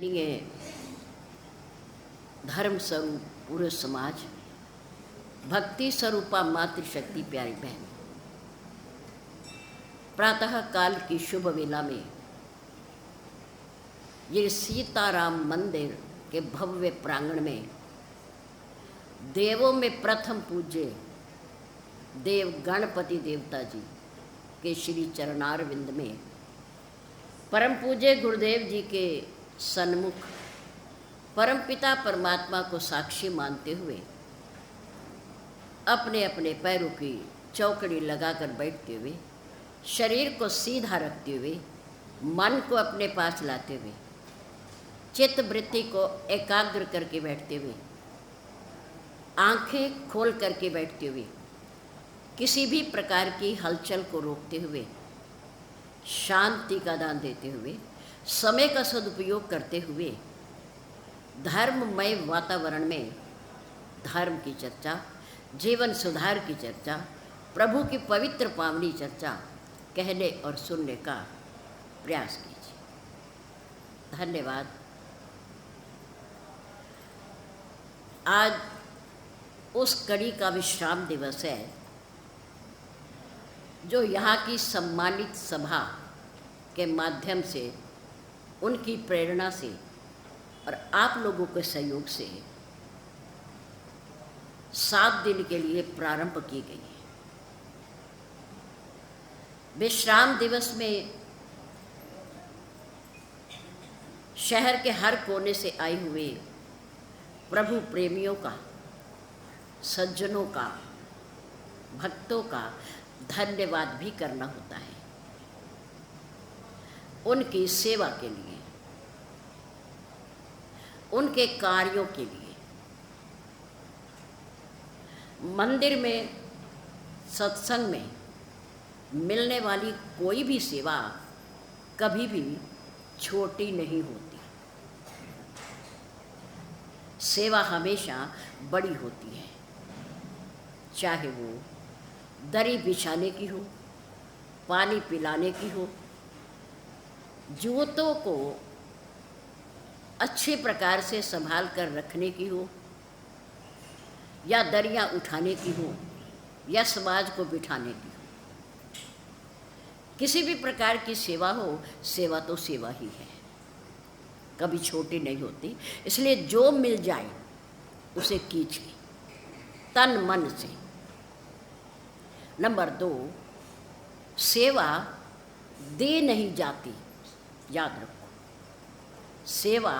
लिए धर्म स्वरूप पूरे समाज, भक्ति स्वरूपा मातृशक्ति प्यारी बहन, प्रातः काल की शुभ वेला में ये सीताराम मंदिर के भव्य प्रांगण में देवों में प्रथम पूज्य देव गणपति देवता जी के श्री चरणारविंद में परम पूज्य गुरुदेव जी के सन्मुख परमपिता परमात्मा को साक्षी मानते हुए अपने अपने पैरों की चौकड़ी लगाकर बैठते हुए, शरीर को सीधा रखते हुए, मन को अपने पास लाते हुए, चित्त वृत्ति को एकाग्र करके बैठते हुए, आंखें खोल करके बैठते हुए, किसी भी प्रकार की हलचल को रोकते हुए, शांति का दान देते हुए, समय का सदुपयोग करते हुए, धर्ममय वातावरण में धर्म की चर्चा, जीवन सुधार की चर्चा, प्रभु की पवित्र पावनी चर्चा कहने और सुनने का प्रयास कीजिए। धन्यवाद। आज उस कड़ी का विश्राम दिवस है जो यहाँ की सम्मानित सभा के माध्यम से, उनकी प्रेरणा से और आप लोगों के सहयोग से 7 दिन के लिए प्रारंभ की गई है। विश्राम दिवस में शहर के हर कोने से आए हुए प्रभु प्रेमियों का, सज्जनों का, भक्तों का धन्यवाद भी करना होता है, उनकी सेवा के लिए, उनके कार्यों के लिए। मंदिर में, सत्संग में मिलने वाली कोई भी सेवा कभी भी छोटी नहीं होती। सेवा हमेशा बड़ी होती है, चाहे वो दरी बिछाने की हो, पानी पिलाने की हो, जूतों को अच्छे प्रकार से संभाल कर रखने की हो, या दरियाँ उठाने की हो, या समाज को बिठाने की हो। किसी भी प्रकार की सेवा हो, सेवा तो सेवा ही है, कभी छोटी नहीं होती। इसलिए जो मिल जाए उसे कीजिए तन मन से। नंबर 2, सेवा दे नहीं जाती, याद रखो, सेवा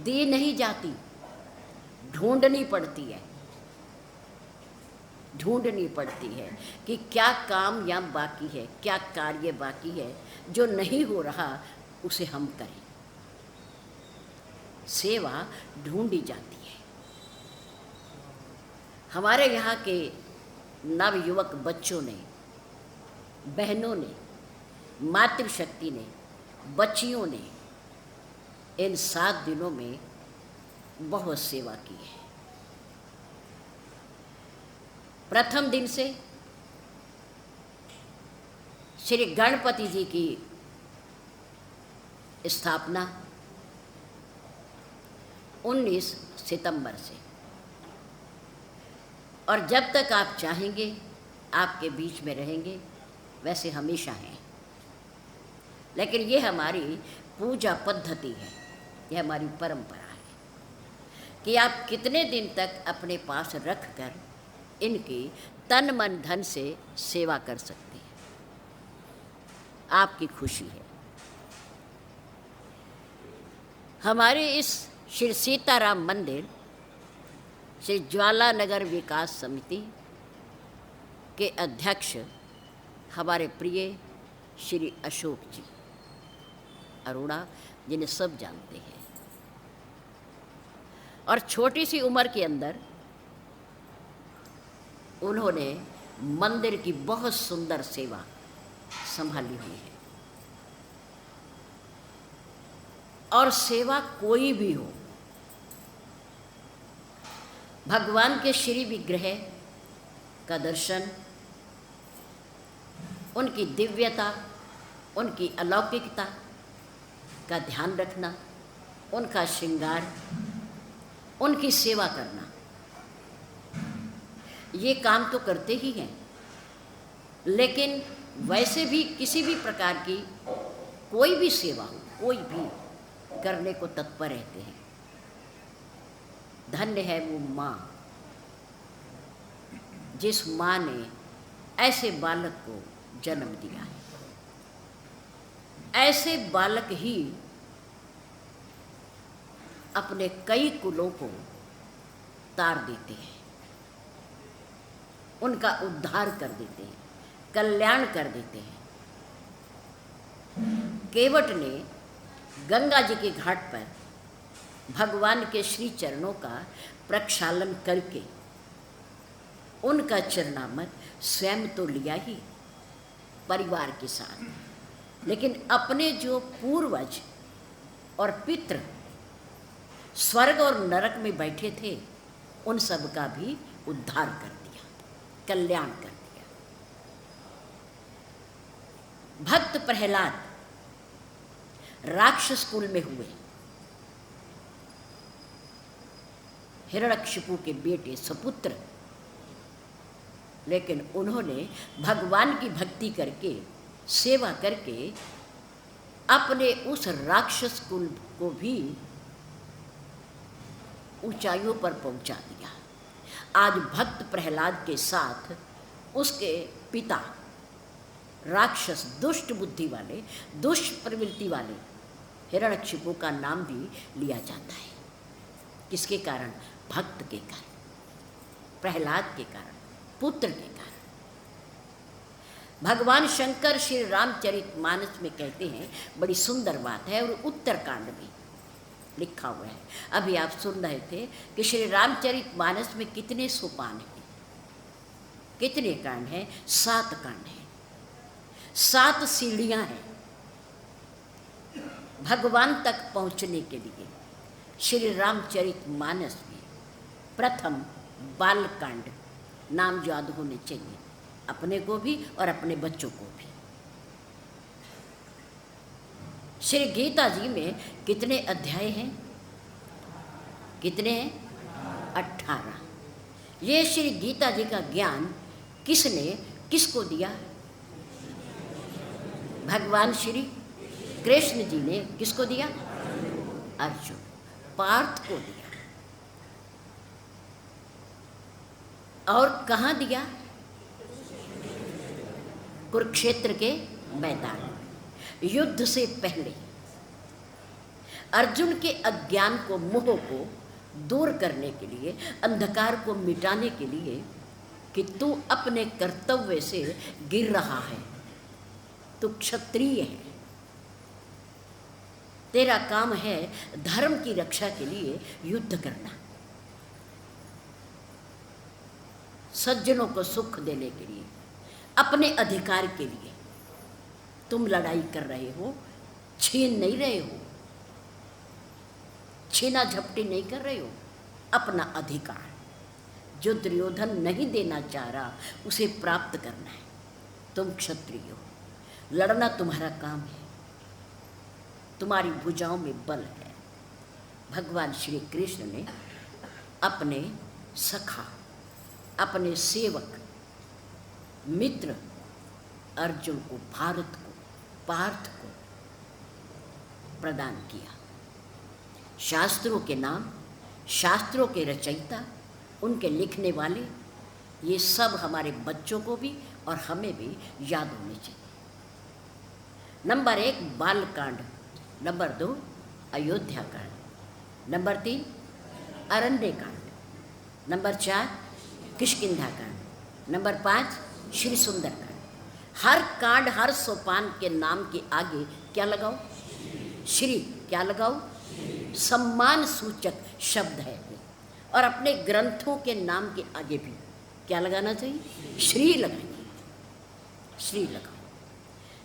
दे नहीं जाती, ढूंढनी पड़ती है। ढूंढनी पड़ती है कि क्या काम या बाकी है, क्या कार्य बाकी है जो नहीं हो रहा, उसे हम करें। सेवा ढूंढी जाती है। हमारे यहाँ के नवयुवक बच्चों ने, बहनों ने, मातृशक्ति ने, बच्चियों ने इन 7 दिनों में बहुत सेवा की है। प्रथम दिन से श्री गणपति जी की स्थापना 19 सितंबर से, और जब तक आप चाहेंगे आपके बीच में रहेंगे, वैसे हमेशा हैं। लेकिन ये हमारी पूजा पद्धति है, ये हमारी परंपरा है कि आप कितने दिन तक अपने पास रख कर इनकी तन मन धन से सेवा कर सकते हैं। आपकी खुशी है। हमारे इस श्री सीताराम मंदिर, श्री ज्वाला नगर विकास समिति के अध्यक्ष हमारे प्रिय श्री अशोक जी अरोड़ा, जिन्हें सब जानते हैं, और छोटी सी उम्र के अंदर उन्होंने मंदिर की बहुत सुंदर सेवा संभाली हुई है। और सेवा कोई भी हो, भगवान के श्री विग्रह का दर्शन, उनकी दिव्यता, उनकी अलौकिकता का ध्यान रखना, उनका श्रृंगार, उनकी सेवा करना, ये काम तो करते ही हैं, लेकिन वैसे भी किसी भी प्रकार की कोई भी सेवा हो, कोई भी करने को तत्पर रहते हैं। धन्य है वो माँ, जिस माँ ने ऐसे बालक को जन्म दिया है। ऐसे बालक ही अपने कई कुलों को तार देते हैं, उनका उद्धार कर देते हैं, कल्याण कर देते हैं। केवट ने गंगा जी के घाट पर भगवान के श्री चरणों का प्रक्षालन करके उनका चरणामृत स्वयं तो लिया ही परिवार के साथ, लेकिन अपने जो पूर्वज और पितृ स्वर्ग और नरक में बैठे थे, उन सब का भी उद्धार कर दिया, कल्याण कर दिया। भक्त प्रहलाद राक्षस कुल में हुए, हिरण्यकशिपु के बेटे सपुत्र, लेकिन उन्होंने भगवान की भक्ति करके, सेवा करके अपने उस राक्षस कुल को भी ऊंचाइयों पर पहुंचा दिया। आज भक्त प्रहलाद के साथ उसके पिता राक्षस, दुष्ट बुद्धि वाले, दुष्ट प्रवृत्ति वाले हिरण्यकशिपु का नाम भी लिया जाता है। किसके कारण? भक्त के कारण, प्रहलाद के कारण, पुत्र के कारण। भगवान शंकर श्री रामचरितमानस में कहते हैं, बड़ी सुंदर बात है, और उत्तरकांड में लिखा हुआ है। अभी आप सुन रहे थे कि श्री रामचरितमानस में कितने सोपान हैं, कितने कांड हैं? 7 कांड हैं, 7 सीढ़ियां हैं भगवान तक पहुंचने के लिए। श्री रामचरितमानस में प्रथम बालकांड नाम याद होने चाहिए, अपने को भी और अपने बच्चों को भी। श्री गीता जी में कितने अध्याय हैं? कितने हैं? 18। ये श्री गीता जी का ज्ञान किसने किसको दिया? भगवान श्री कृष्ण जी ने किसको दिया? अर्जुन, पार्थ को दिया। और कहाँ दिया? कुरुक्षेत्र के मैदान में, युद्ध से पहले। अर्जुन के अज्ञान को, मोह को दूर करने के लिए, अंधकार को मिटाने के लिए कि तू अपने कर्तव्य से गिर रहा है, तू क्षत्रिय है, तेरा काम है धर्म की रक्षा के लिए युद्ध करना, सज्जनों को सुख देने के लिए, अपने अधिकार के लिए तुम लड़ाई कर रहे हो, छीन नहीं रहे हो, छीना झपटी नहीं कर रहे हो, अपना अधिकार जो दुर्योधन नहीं देना चाह रहा उसे प्राप्त करना है। तुम क्षत्रिय हो, लड़ना तुम्हारा काम है, तुम्हारी भुजाओं में बल है। भगवान श्री कृष्ण ने अपने सखा, अपने सेवक, मित्र अर्जुन को, भारत को, पार्थ को प्रदान किया। शास्त्रों के नाम, शास्त्रों के रचयिता, उनके लिखने वाले, ये सब हमारे बच्चों को भी और हमें भी याद होने चाहिए। नंबर 1 बालकांड, नंबर 2 अयोध्या कांड, नंबर 3 अरण्य कांड, नंबर 4 किष्किंधा कांड, नंबर 5 श्री सुंदर कांड। हर कांड, हर सोपान के नाम के आगे क्या लगाओ? श्री। क्या लगाओ? सम्मान सूचक शब्द है। और अपने ग्रंथों के नाम के आगे भी क्या लगाना चाहिए? श्री लगाइए, श्री लगाओ।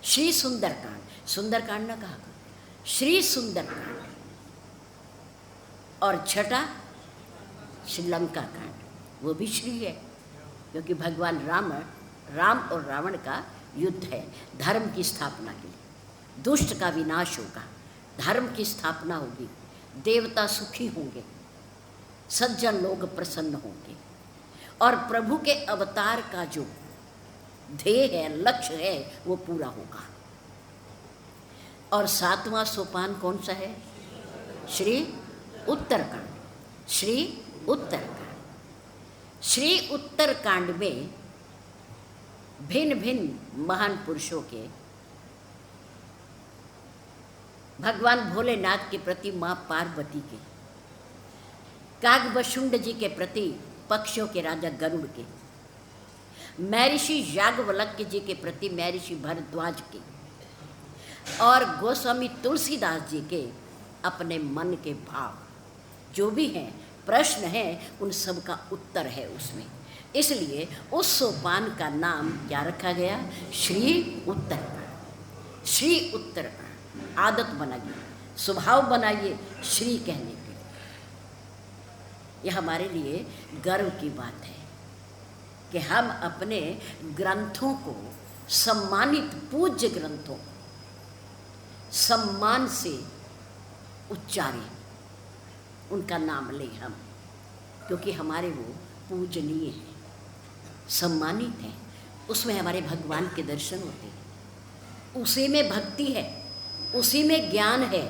श्री सुंदरकांड, सुंदरकांड ना कहा, श्री सुंदरकांड। और छठा श्रीलंका कांड, वो भी श्री है, क्योंकि भगवान राम और रावण का युद्ध है धर्म की स्थापना के लिए। दुष्ट का विनाश होगा, धर्म की स्थापना होगी, देवता सुखी होंगे, सज्जन लोग प्रसन्न होंगे और प्रभु के अवतार का जो ध्येय है, लक्ष्य है, वो पूरा होगा। और 7वां सोपान कौन सा है? श्री उत्तरकांड। श्री उत्तरकांड। श्री उत्तरकांड में भिन्न भिन्न महान पुरुषों के, भगवान भोलेनाथ के प्रति माँ पार्वती के, कागभशुंड जी के प्रति पक्षियों के राजा गरुड़ के, महर्षि याज्ञवल्क्य जी के प्रति महर्षि भरद्वाज के, और गोस्वामी तुलसीदास जी के अपने मन के भाव जो भी हैं, प्रश्न हैं, उन सब का उत्तर है उसमें। इसलिए उस सोपान का नाम क्या रखा गया? श्री उत्तरकांड। श्री उत्तरकांड। आदत बनाइए, स्वभाव बनाइए श्री कहने की। यह हमारे लिए गर्व की बात है कि हम अपने ग्रंथों को, सम्मानित पूज्य ग्रंथों को सम्मान से उच्चारें, उनका नाम लें हम, क्योंकि हमारे वो पूजनीय हैं, सम्मानित हैं। उसमें हमारे भगवान के दर्शन होते हैं, उसी में भक्ति है, उसी में ज्ञान है,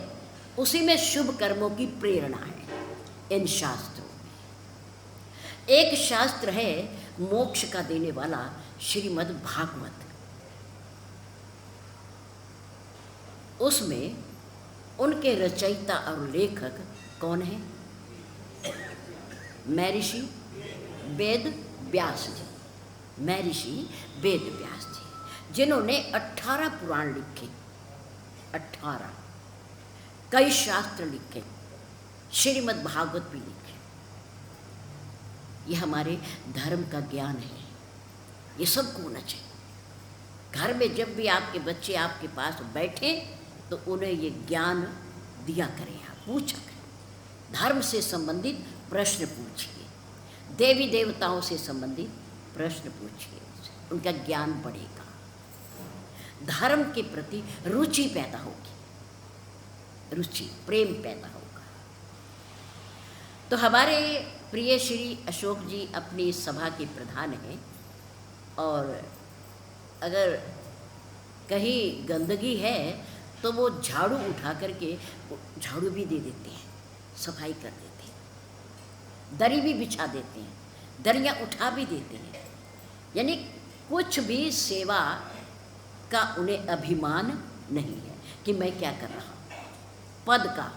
उसी में शुभ कर्मों की प्रेरणा है। इन शास्त्रों में एक शास्त्र है मोक्ष का देने वाला, श्रीमद् भागवत। उसमें उनके रचयिता और लेखक कौन है? महर्षि वेद व्यास जी। महर्षि वेद व्यास जी, जिन्होंने 18 पुराण लिखे, 18 कई शास्त्र लिखे, श्रीमद् भागवत भी लिखे। ये हमारे धर्म का ज्ञान है, ये सबको होना चाहिए। घर में जब भी आपके बच्चे आपके पास बैठे तो उन्हें ये ज्ञान दिया करें, आप पूछा करें। धर्म से संबंधित प्रश्न पूछिए, देवी देवताओं से संबंधित प्रश्न पूछिए, उनका ज्ञान बढ़ेगा, धर्म के प्रति रुचि पैदा होगी, रुचि, प्रेम पैदा होगा। तो हमारे प्रिय श्री अशोक जी अपनी सभा के प्रधान हैं, और अगर कहीं गंदगी है तो वो झाड़ू उठा करके झाड़ू भी दे देते हैं, सफाई कर देते हैं, दरी भी बिछा देते हैं, दरियाँ उठा भी देते हैं। यानी कुछ भी सेवा का उन्हें अभिमान नहीं है कि मैं क्या कर रहा हूँ, पद का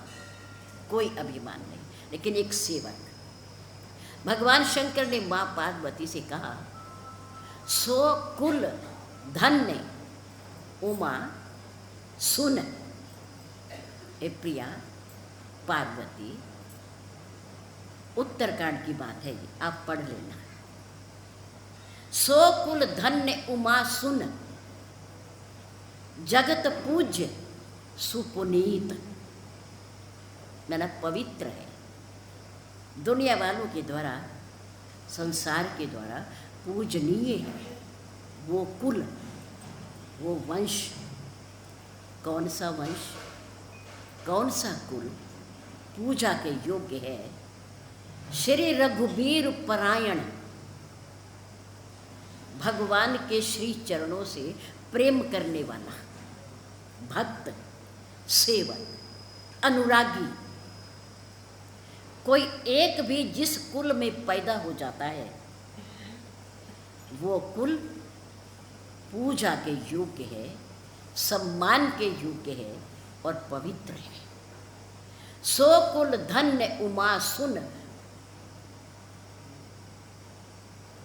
कोई अभिमान नहीं, लेकिन एक सेवक। भगवान शंकर ने माँ पार्वती से कहा, सो कुल धन्य उमा सुन। ए प्रिया पार्वती, उत्तरकांड की बात है, आप पढ़ लेना। सो कुल धन्य उमा सुन, जगत पूज्य सुपुनीत। मैंने पवित्र है, दुनिया वालों के द्वारा, संसार के द्वारा पूजनीय है वो कुल, वो वंश। कौन सा वंश, कौन सा कुल पूजा के योग्य है? श्री रघुबीर परायण, भगवान के श्री चरणों से प्रेम करने वाला भक्त, सेवक, अनुरागी। कोई एक भी जिस कुल में पैदा हो जाता है वो कुल पूजा के योग्य है, सम्मान के योग्य है और पवित्र है। सो कुल धन्य उमा सुन,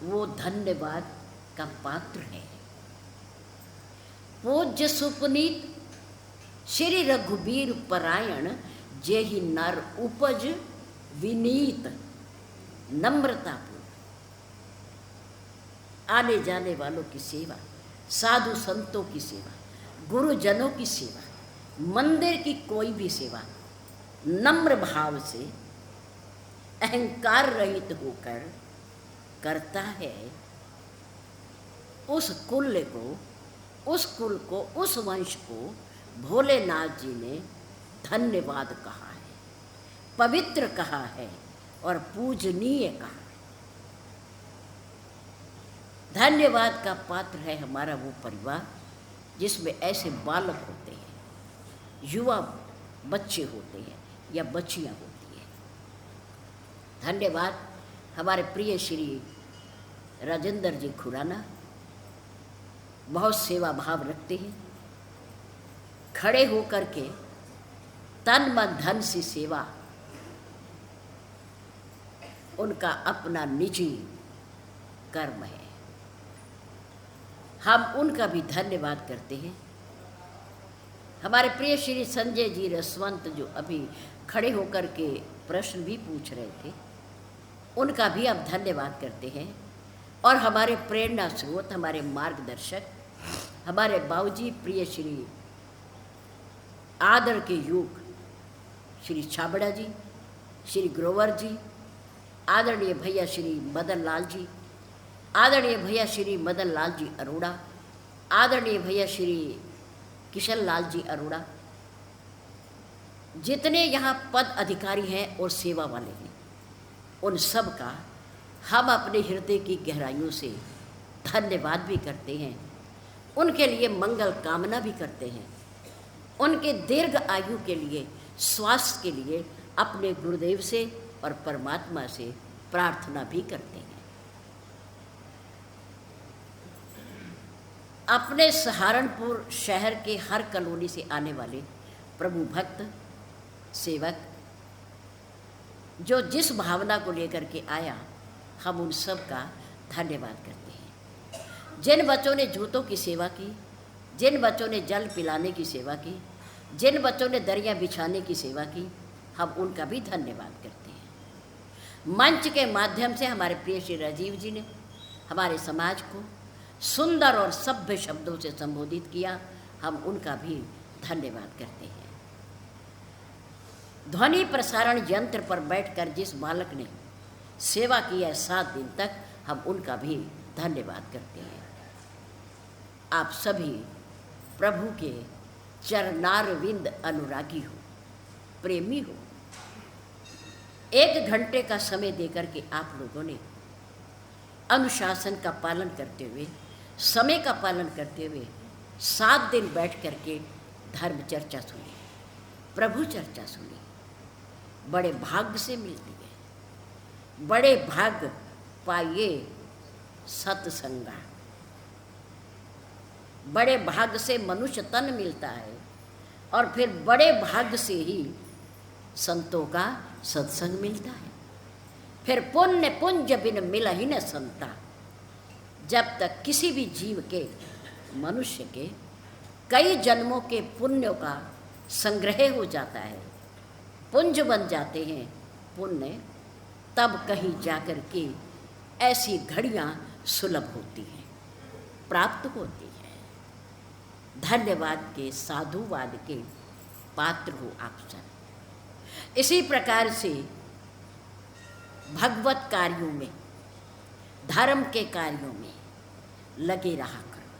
वो धन्यवाद का पात्र है। पूज्य सुपुनीत श्री रघुबीर परायण, जेहि नर उपज विनीत। नम्रतापूर्ण आने जाने वालों की सेवा, साधु संतों की सेवा, गुरुजनों की सेवा, मंदिर की कोई भी सेवा नम्र भाव से, अहंकार रहित होकर करता है, उस कुल को, उस वंश को भोलेनाथ जी ने धन्यवाद कहा है। पवित्र कहा है और पूजनीय कहा। धन्यवाद का पात्र है हमारा वो परिवार जिसमें ऐसे बालक होते हैं, युवा बच्चे होते हैं या बच्चियां होती हैं। धन्यवाद हमारे प्रिय श्री राजेंद्र जी खुराना, बहुत सेवा भाव रखते हैं, खड़े होकर के तन मन धन से सेवा उनका अपना निजी कर्म है। हम उनका भी धन्यवाद करते हैं। हमारे प्रिय श्री संजय जी रसवंत जो अभी खड़े होकर के प्रश्न भी पूछ रहे थे, उनका भी हम धन्यवाद करते हैं। और हमारे प्रेरणा स्रोत, हमारे मार्गदर्शक, हमारे बाबूजी प्रिय श्री आदर के योग श्री छाबड़ा जी, श्री ग्रोवर जी, आदरणीय भैया श्री मदन लाल जी, आदरणीय भैया श्री मदन लाल जी अरोड़ा, आदरणीय भैया श्री किशन लाल जी अरोड़ा, जितने यहाँ पद अधिकारी हैं और सेवा वाले हैं, उन सब का हम अपने हृदय की गहराइयों से धन्यवाद भी करते हैं। उनके लिए मंगल कामना भी करते हैं। उनके दीर्घ आयु के लिए, स्वास्थ्य के लिए अपने गुरुदेव से और परमात्मा से प्रार्थना भी करते हैं। अपने सहारनपुर शहर के हर कॉलोनी से आने वाले प्रभु भक्त सेवक जो जिस भावना को लेकर के आया, हम उन सब का धन्यवाद करते हैं। जिन बच्चों ने जूतों की सेवा की, जिन बच्चों ने जल पिलाने की सेवा की, जिन बच्चों ने दरिया बिछाने की सेवा की, हम उनका भी धन्यवाद करते हैं। मंच के माध्यम से हमारे प्रिय श्री राजीव जी ने हमारे समाज को सुंदर और सभ्य शब्दों से संबोधित किया, हम उनका भी धन्यवाद करते हैं। ध्वनि प्रसारण यंत्र पर बैठकर जिस बालक ने सेवा की है 7 दिन तक, हम उनका भी धन्यवाद करते हैं। आप सभी प्रभु के चरणारविंद अनुरागी हो, प्रेमी हो। 1 घंटे का समय देकर के आप लोगों ने अनुशासन का पालन करते हुए, समय का पालन करते हुए 7 दिन बैठ करके धर्म चर्चा सुनी, प्रभु चर्चा सुनी। बड़े भाग्य से मिलती है, बड़े भाग्य पाइए सत्संगा। बड़े भाग्य से मनुष्य तन मिलता है और फिर बड़े भाग्य से ही संतों का सत्संग मिलता है। फिर पुण्य पुंज बिन मिला ही न संता। जब तक किसी भी जीव के, मनुष्य के कई जन्मों के पुण्यों का संग्रह हो जाता है, पुंज बन जाते हैं पुण्य, तब कहीं जाकर के ऐसी घड़ियाँ सुलभ होती हैं, प्राप्त होती हैं। धन्यवाद के, साधुवाद के पात्र हो आप सब। इसी प्रकार से भगवत कार्यों में, धर्म के कार्यों में लगे रहा करो।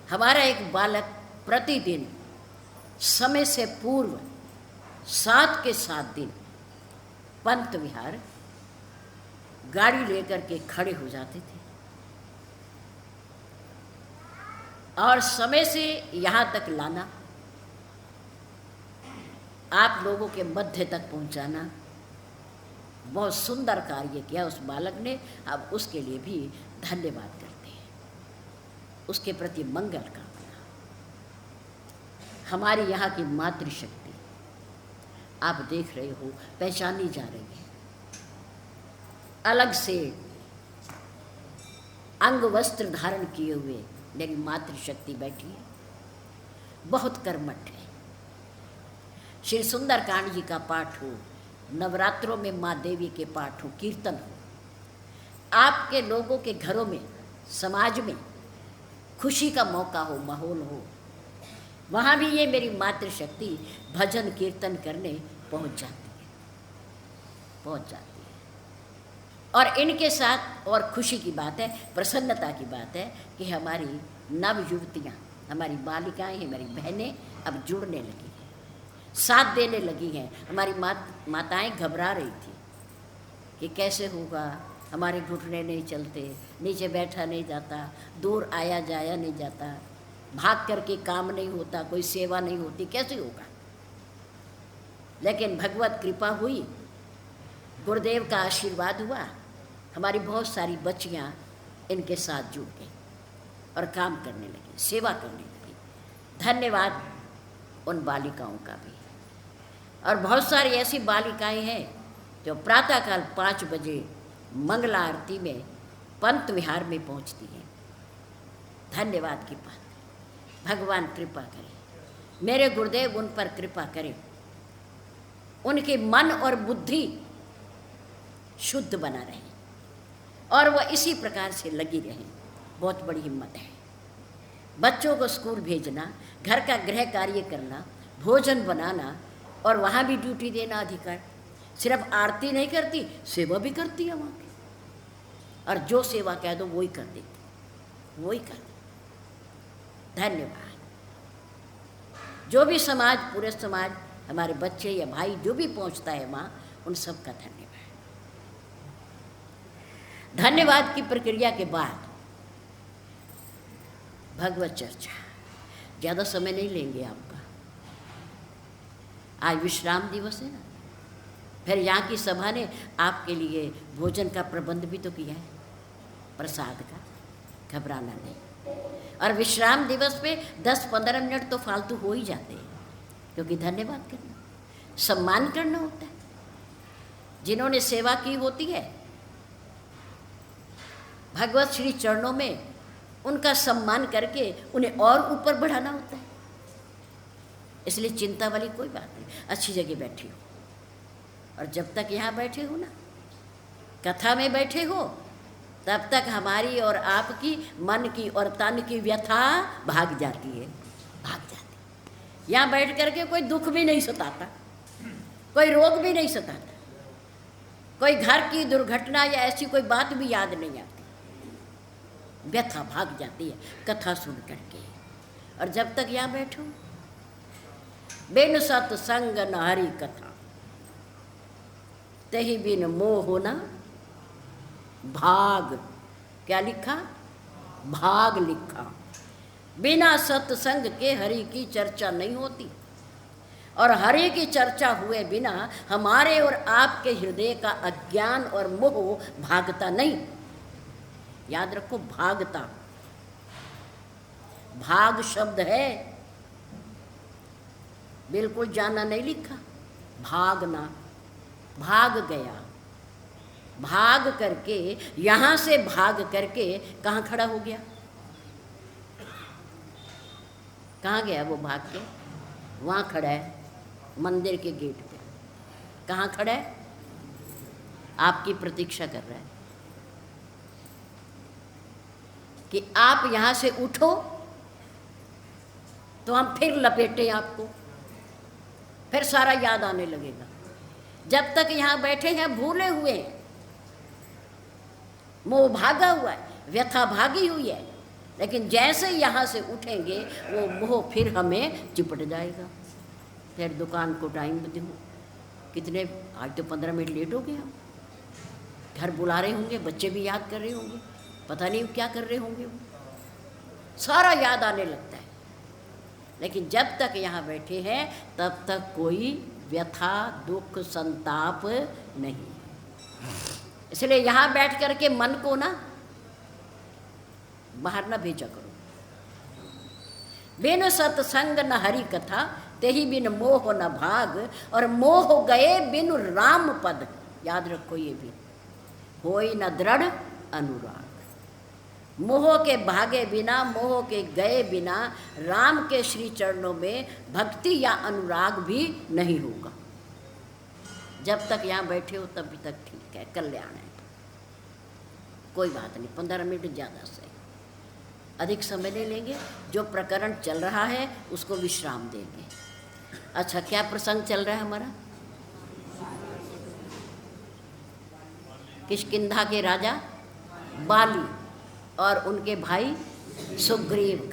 हमारा एक बालक प्रतिदिन समय से पूर्व 7 के 7 दिन पंत विहार गाड़ी लेकर के खड़े हो जाते थे और समय से यहाँ तक लाना, आप लोगों के मध्य तक पहुँचाना, बहुत सुंदर कार्य किया उस बालक ने। अब उसके लिए भी धन्यवाद करते हैं, उसके प्रति मंगल कामना। हमारी यहाँ की मातृशक्ति आप देख रहे हो, पहचानी जा रही है। अलग से अंग वस्त्र धारण किए हुए लेकिन मातृशक्ति बैठी है, बहुत कर्मठ है। श्री सुंदरकांड जी का पाठ हो, नवरात्रों में माँ देवी के पाठ हो, कीर्तन हो, आपके लोगों के घरों में, समाज में खुशी का मौका हो, माहौल हो, वहाँ भी ये मेरी मातृशक्ति भजन कीर्तन करने पहुँच जाती है, पहुँच जाती है। और इनके साथ और खुशी की बात है, प्रसन्नता की बात है कि हमारी नव युवतियाँ, हमारी बालिकाएँ, हमारी बहनें अब जुड़ने लगी हैं। साथ देने लगी हैं। हमारी माताएं घबरा रही थी कि कैसे होगा, हमारे घुटने नहीं चलते, नीचे बैठा नहीं जाता, दूर आया जाया नहीं जाता, भाग करके काम नहीं होता, कोई सेवा नहीं होती, कैसे होगा। लेकिन भगवत कृपा हुई, गुरुदेव का आशीर्वाद हुआ, हमारी बहुत सारी बच्चियां इनके साथ जुड़ गई और काम करने लगी, सेवा करने लगी। धन्यवाद उन बालिकाओं का भी। और बहुत सारी ऐसी बालिकाएं हैं जो प्रातःकाल 5 बजे मंगला आरती में पंत विहार में पहुंचती हैं। धन्यवाद की बात। भगवान कृपा करे, मेरे गुरुदेव उन पर कृपा करें, उनके मन और बुद्धि शुद्ध बना रहे और वह इसी प्रकार से लगी रहें। बहुत बड़ी हिम्मत है। बच्चों को स्कूल भेजना, घर का गृह कार्य करना, भोजन बनाना और वहाँ भी ड्यूटी देना अधिकार। सिर्फ आरती नहीं करती, सेवा भी करती है वहाँ की। और जो सेवा कह दो वही कर देती, वही कर देती। धन्यवाद। जो भी समाज, पूरे समाज, हमारे बच्चे या भाई जो भी पहुँचता है वहाँ, उन सब का धन्यवाद। धन्यवाद की प्रक्रिया के बाद भगवत चर्चा। ज़्यादा समय नहीं लेंगे आपका, आज विश्राम दिवस है ना। फिर यहाँ की सभा ने आपके लिए भोजन का प्रबंध भी तो किया है, प्रसाद का, घबराना नहीं। और विश्राम दिवस पे 10-15 मिनट तो फालतू हो ही जाते हैं, क्योंकि धन्यवाद करना, सम्मान करना होता है। जिन्होंने सेवा की होती है भगवत श्री चरणों में, उनका सम्मान करके उन्हें और ऊपर बढ़ाना होता है। इसलिए चिंता वाली कोई बात नहीं, अच्छी जगह बैठी हो। और जब तक यहाँ बैठे हो ना, कथा में बैठे हो, तब तक हमारी और आपकी मन की और तन की व्यथा भाग जाती है, भाग जाती। यहाँ बैठ करके कोई दुख भी नहीं सताता, कोई रोग भी नहीं सताता, कोई घर की दुर्घटना या ऐसी कोई बात भी याद नहीं आती, व्यथा भाग जाती है कथा सुन करके। और जब तक यहाँ बैठो, बिन सत्संग न हरि कथा, तही बिन मोह न भाग। क्या लिखा? भाग लिखा। बिना सत्संग के हरि की चर्चा नहीं होती, और हरि की चर्चा हुए बिना हमारे और आपके हृदय का अज्ञान और मोह भागता नहीं। याद रखो, भागता, भाग शब्द है, बिल्कुल जाना नहीं लिखा, भागना, भाग गया, भाग करके, यहाँ से भाग करके कहाँ खड़ा हो गया? कहाँ गया वो भाग के? वहाँ खड़ा है मंदिर के गेट पे। कहाँ खड़ा है? आपकी प्रतीक्षा कर रहा है कि आप यहाँ से उठो तो हम फिर लपेटें आपको, फिर सारा याद आने लगेगा। जब तक यहाँ बैठे हैं भूले हुए हैं, मोह भागा हुआ है, व्यथा भागी हुई है, लेकिन जैसे यहाँ से उठेंगे वो मोह फिर हमें चिपट जाएगा। फिर दुकान को टाइम दो, कितने, आज तो 15 मिनट लेट हो गए हम। घर बुला रहे होंगे, बच्चे भी याद कर रहे होंगे, पता नहीं क्या कर रहे होंगे, वो सारा याद आने लगता है। लेकिन जब तक यहाँ बैठे हैं तब तक कोई व्यथा, दुख, संताप नहीं। इसलिए यहाँ बैठ करके मन को ना बाहर ना भेजा करो। बिन सत्संग न हरि कथा, तेहि बिन मोह न भाग, और मोह गए बिन राम पद। याद रखो ये भी, होई न दृढ़ अनुराग। मोह के भागे बिना, मोह के गए बिना राम के श्री चरणों में भक्ति या अनुराग भी नहीं होगा। जब तक यहाँ बैठे हो तब तक ठीक है, कल्याण है, कोई बात नहीं। 15 मिनट ज़्यादा से अधिक समय ले लेंगे। जो प्रकरण चल रहा है उसको विश्राम देंगे। अच्छा, क्या प्रसंग चल रहा है हमारा? किष्किंधा के राजा बाली और उनके भाई सुग्रीव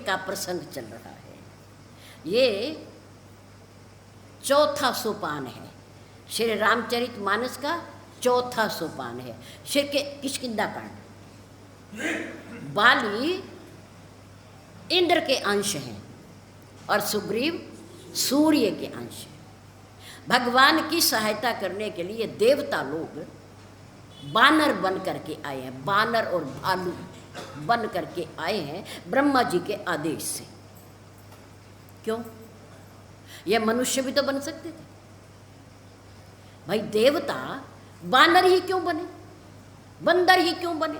का प्रसंग चल रहा है। ये चौथा सोपान है, श्री रामचरितमानस का चौथा सोपान है। श्री के किष्किंधा कांड, बाली इंद्र के अंश हैं और सुग्रीव सूर्य के अंश हैं। भगवान की सहायता करने के लिए देवता लोग बानर बन करके आए हैं, बानर और भालू बन करके आए हैं ब्रह्मा जी के आदेश से। क्यों? ये मनुष्य भी तो बन सकते थे भाई। देवता बानर ही क्यों बने, बंदर ही क्यों बने,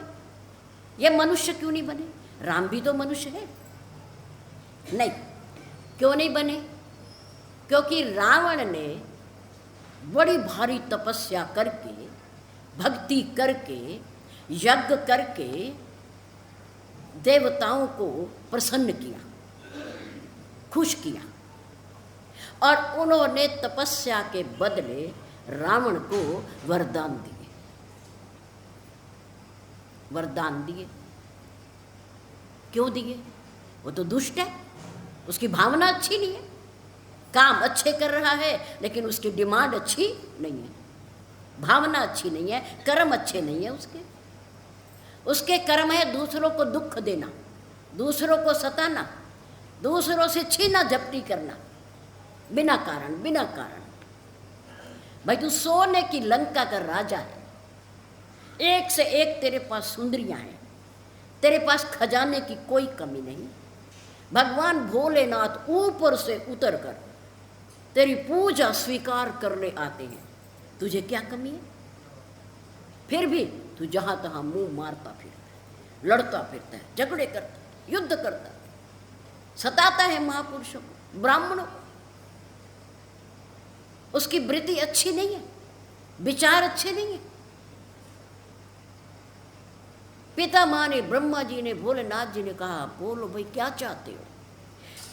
ये मनुष्य क्यों नहीं बने? राम भी तो मनुष्य है। नहीं, क्यों नहीं बने? क्योंकि रावण ने बड़ी भारी तपस्या करके, भक्ति करके, यज्ञ करके देवताओं को प्रसन्न किया, खुश किया, और उन्होंने तपस्या के बदले रावण को वरदान दिए, वरदान दिए। क्यों दिए? वो तो दुष्ट है, उसकी भावना अच्छी नहीं है, काम अच्छे कर रहा है लेकिन उसकी डिमांड अच्छी नहीं है, भावना अच्छी नहीं है, कर्म अच्छे नहीं है उसके। उसके कर्म है दूसरों को दुख देना, दूसरों को सताना, दूसरों से छीना झपटी करना, बिना कारण, बिना कारण। भाई तू सोने की लंका का राजा है, एक से एक तेरे पास सुंदरियां हैं, तेरे पास खजाने की कोई कमी नहीं। भगवान भोलेनाथ ऊपर से उतर कर तेरी पूजा स्वीकार करने आते हैं, तुझे क्या कमी है? फिर भी तू जहां तहां मुंह मारता फिरता है, लड़ता फिरता है, झगड़े करता है, युद्ध करता है, सताता है महापुरुषों को, ब्राह्मणों को। उसकी वृत्ति अच्छी नहीं है, विचार अच्छे नहीं है। पिता माँ ने, ब्रह्मा जी ने, भोलेनाथ जी ने कहा, बोलो भाई क्या चाहते हो?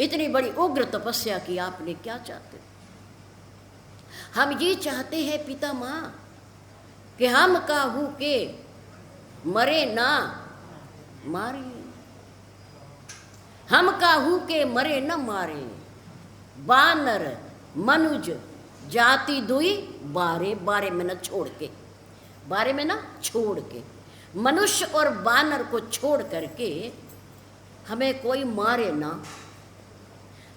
इतनी बड़ी उग्र तपस्या की आपने, क्या चाहते हो? हम ये चाहते हैं पिता माँ कि हम काहू के मरे ना मारे, हम काहू के मरे न मारे, बानर मनुज जाति दुई बारे, बारे में न छोड़ के, बारे में ना छोड़ के, मनुष्य और बानर को छोड़ करके हमें कोई मारे ना,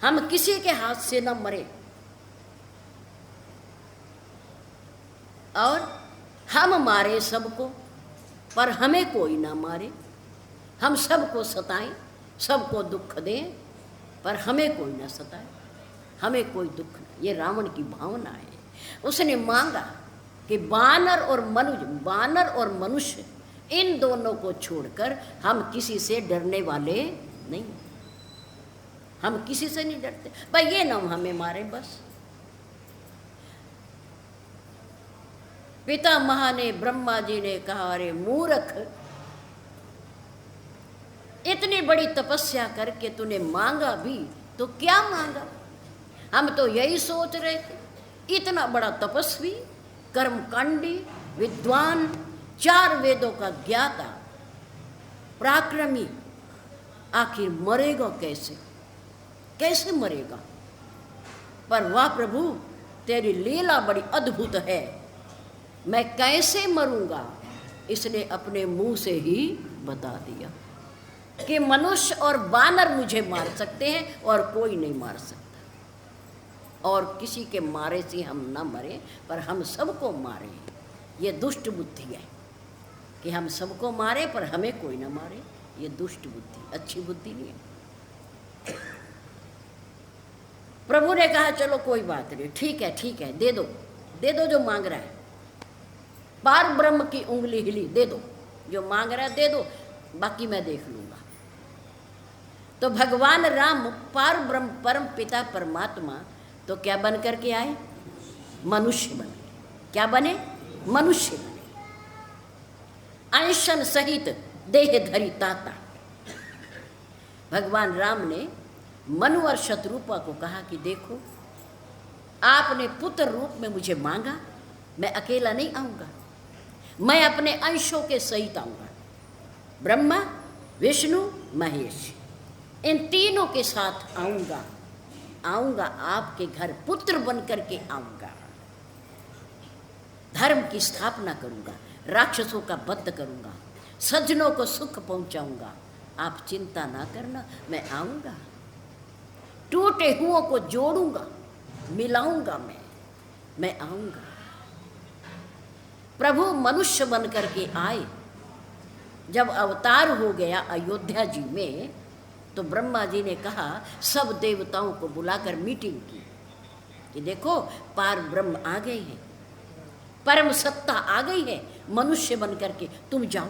हम किसी के हाथ से न मरे, और हम मारे सबको पर हमें कोई ना मारे। हम सबको सताएं, सबको दुख दें, पर हमें कोई ना सताए, हमें कोई दुख ना। ये रावण की भावना है। उसने मांगा कि बानर और मनुज, बानर और मनुष्य, इन दोनों को छोड़कर हम किसी से डरने वाले नहीं, हम किसी से नहीं डरते। भाई ये ना हमें मारे बस। पिता महा ने, ब्रह्मा जी ने कहा, अरे मूर्ख, इतनी बड़ी तपस्या करके तूने मांगा भी तो क्या मांगा? हम तो यही सोच रहे थे, इतना बड़ा तपस्वी, कर्मकांडी, विद्वान, 4 वेदों का ज्ञाता, पराक्रमी, आखिर मरेगा कैसे? कैसे मरेगा? पर वाह प्रभु, तेरी लीला बड़ी अद्भुत है, मैं कैसे मरूंगा? इसने अपने मुंह से ही बता दिया कि मनुष्य और बानर मुझे मार सकते हैं और कोई नहीं मार सकता, और किसी के मारे से हम न मरे पर हम सबको मारे। ये दुष्ट बुद्धि है कि हम सबको मारे पर हमें कोई न मारे। ये दुष्ट बुद्धि, अच्छी बुद्धि नहीं है। प्रभु ने कहा चलो कोई बात नहीं, ठीक है ठीक है, दे दो, दे दो जो मांग रहा है। पार ब्रह्म की उंगली हिली, दे दो जो मांग रहा है, दे दो, बाकी मैं देख लूंगा। तो भगवान राम पार ब्रह्म, परम पिता परमात्मा, तो क्या बन करके आए? मनुष्य बने। क्या बने? मनुष्य बने, अंशन सहित देह धरी ताता। भगवान राम ने मनु और शत्रुपा को कहा कि देखो, आपने पुत्र रूप में मुझे मांगा, मैं अकेला नहीं आऊंगा, मैं अपने अंशों के सहित आऊंगा। ब्रह्मा, विष्णु, महेश, इन तीनों के साथ आऊंगा। आऊंगा आपके घर, पुत्र बन करके आऊंगा, धर्म की स्थापना करूंगा, राक्षसों का वध करूंगा, सज्जनों को सुख पहुंचाऊंगा, आप चिंता ना करना, मैं आऊंगा, टूटे हुओं को जोड़ूंगा, मिलाऊंगा, मैं आऊंगा। प्रभु मनुष्य बन करके आए, जब अवतार हो गया अयोध्या जी में, तो ब्रह्मा जी ने कहा, सब देवताओं को बुलाकर मीटिंग की कि देखो पार ब्रह्म आ गए हैं, परम सत्ता आ गई है, मनुष्य बन करके तुम जाओ,